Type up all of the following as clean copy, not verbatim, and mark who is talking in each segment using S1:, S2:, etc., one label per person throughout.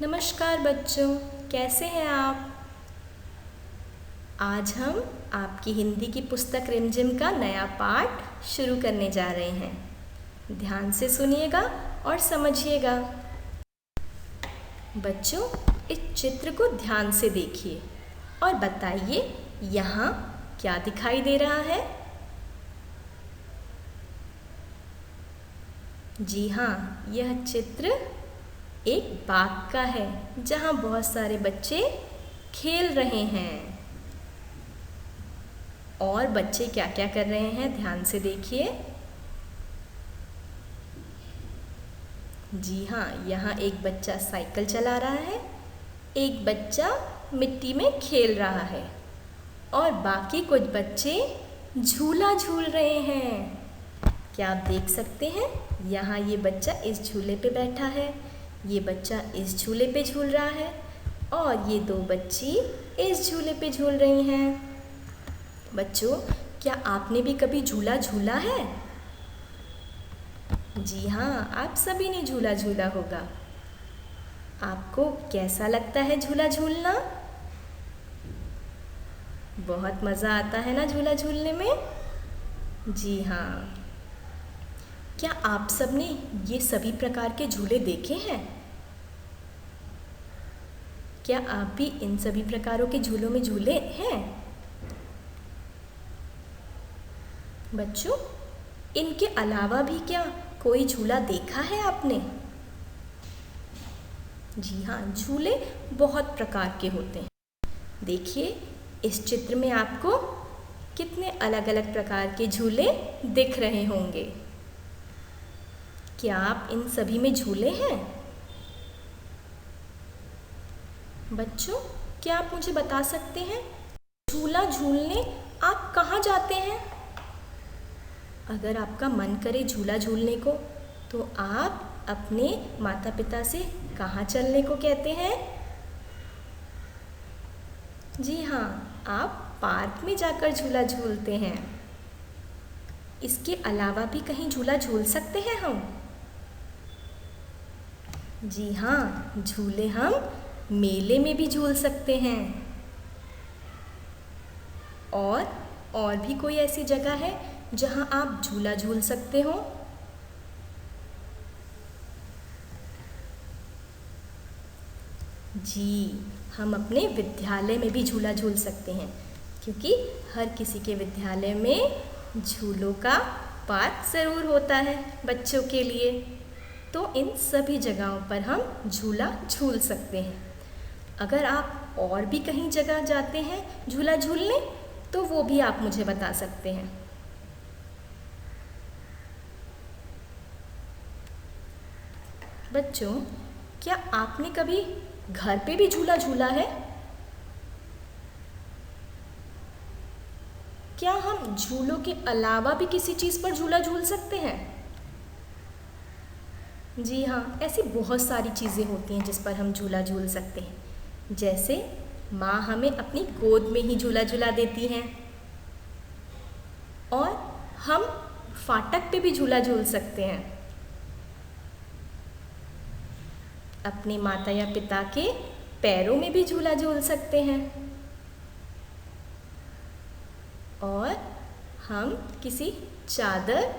S1: नमस्कार बच्चों, कैसे हैं आप। आज हम आपकी हिंदी की पुस्तक रिमझिम का नया पाठ शुरू करने जा रहे हैं। ध्यान से सुनिएगा और समझिएगा। बच्चों, इस चित्र को ध्यान से देखिए और बताइए यहाँ क्या दिखाई दे रहा है। जी हाँ, यह चित्र एक बाग का है जहाँ बहुत सारे बच्चे खेल रहे हैं। और बच्चे क्या क्या कर रहे हैं, ध्यान से देखिए। जी हाँ, यहाँ एक बच्चा साइकिल चला रहा है, एक बच्चा मिट्टी में खेल रहा है और बाकी कुछ बच्चे झूला झूल रहे हैं। क्या आप देख सकते हैं, यहाँ ये बच्चा इस झूले पे बैठा है, ये बच्चा इस झूले पे झूल रहा है और ये दो बच्ची इस झूले पे झूल रही हैं। बच्चों, क्या आपने भी कभी झूला झूला है? जी हाँ, आप सभी ने झूला झूला होगा। आपको कैसा लगता है झूला झूलना? बहुत मज़ा आता है ना झूला झूलने में। जी हाँ, क्या आप सबने ये सभी प्रकार के झूले देखे हैं? क्या आप भी इन सभी प्रकारों के झूलों में झूले हैं? बच्चों, इनके अलावा भी क्या कोई झूला देखा है आपने? जी हाँ, झूले बहुत प्रकार के होते हैं। देखिए, इस चित्र में आपको कितने अलग अलग प्रकार के झूले दिख रहे होंगे। क्या आप इन सभी में झूले हैं? बच्चों, क्या आप मुझे बता सकते हैं, झूला झूलने आप कहाँ जाते हैं? अगर आपका मन करे झूला झूलने को तो आप अपने माता पिता से कहाँ चलने को कहते हैं? जी हाँ, आप पार्क में जाकर झूला झूलते हैं। इसके अलावा भी कहीं झूला झूल सकते हैं हम? जी हाँ, झूले हम मेले में भी झूल सकते हैं। और भी कोई ऐसी जगह है जहाँ आप झूला झूल सकते हो? जी, हम अपने विद्यालय में भी झूला झूल सकते हैं, क्योंकि हर किसी के विद्यालय में झूलों का पार्क ज़रूर होता है बच्चों के लिए। तो इन सभी जगहों पर हम झूला झूल सकते हैं। अगर आप और भी कहीं जगह जाते हैं झूला झूलने तो वो भी आप मुझे बता सकते हैं। बच्चों, क्या आपने कभी घर पे भी झूला झूला है? क्या हम झूलों के अलावा भी किसी चीज़ पर झूला झूल सकते हैं? जी हाँ, ऐसी बहुत सारी चीज़ें होती हैं जिस पर हम झूला झूल सकते हैं। जैसे माँ हमें अपनी गोद में ही झूला झूला देती हैं और हम फाटक पे भी झूला झूल सकते हैं। अपने माता या पिता के पैरों में भी झूला झूल सकते हैं और हम किसी चादर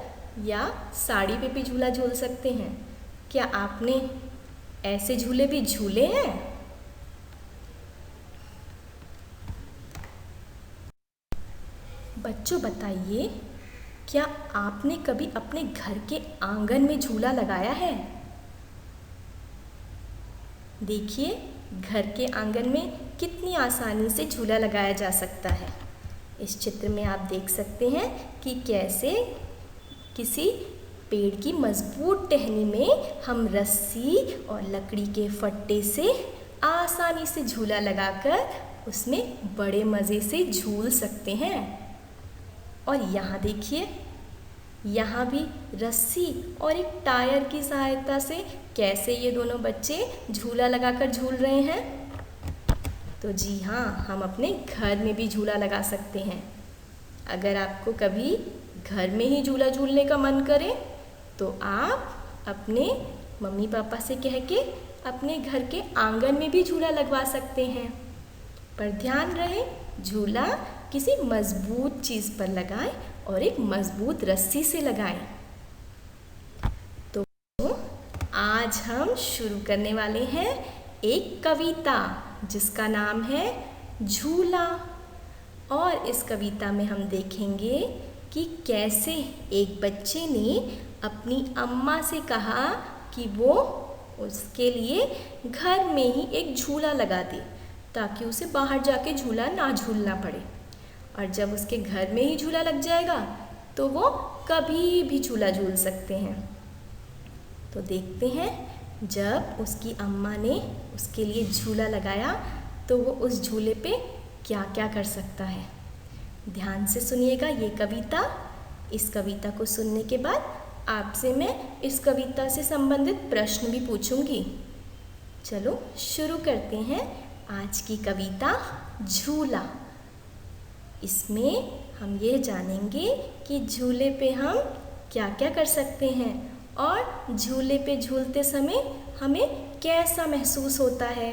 S1: या साड़ी पे भी झूला झूल सकते हैं। क्या आपने ऐसे झूले भी झूले हैं? बच्चों, बताइए, क्या आपने कभी अपने घर के आंगन में झूला लगाया है? देखिए, घर के आंगन में कितनी आसानी से झूला लगाया जा सकता है। इस चित्र में आप देख सकते हैं कि कैसे किसी पेड़ की मजबूत टहनी में हम रस्सी और लकड़ी के फट्टे से आसानी से झूला लगाकर उसमें बड़े मज़े से झूल सकते हैं। और यहाँ देखिए, यहाँ भी रस्सी और एक टायर की सहायता से कैसे ये दोनों बच्चे झूला लगाकर झूल रहे हैं। तो जी हाँ, हम अपने घर में भी झूला लगा सकते हैं। अगर आपको कभी घर में ही झूला झूलने का मन करे तो आप अपने मम्मी पापा से कह के अपने घर के आंगन में भी झूला लगवा सकते हैं। पर ध्यान रहे, झूला किसी मजबूत चीज़ पर लगाएं और एक मजबूत रस्सी से लगाएं। तो आज हम शुरू करने वाले हैं एक कविता जिसका नाम है झूला। और इस कविता में हम देखेंगे कि कैसे एक बच्चे ने अपनी अम्मा से कहा कि वो उसके लिए घर में ही एक झूला लगा दे ताकि उसे बाहर जाके झूला ना झूलना पड़े। और जब उसके घर में ही झूला लग जाएगा तो वो कभी भी झूला झूल सकते हैं। तो देखते हैं, जब उसकी अम्मा ने उसके लिए झूला लगाया तो वो उस झूले पे क्या क्या कर सकता है। ध्यान से सुनिएगा ये कविता। इस कविता को सुनने के बाद आपसे मैं इस कविता से संबंधित प्रश्न भी पूछूंगी। चलो शुरू करते हैं आज की कविता झूला। इसमें हम ये जानेंगे कि झूले पे हम क्या क्या कर सकते हैं और झूले पे झूलते समय हमें कैसा महसूस होता है।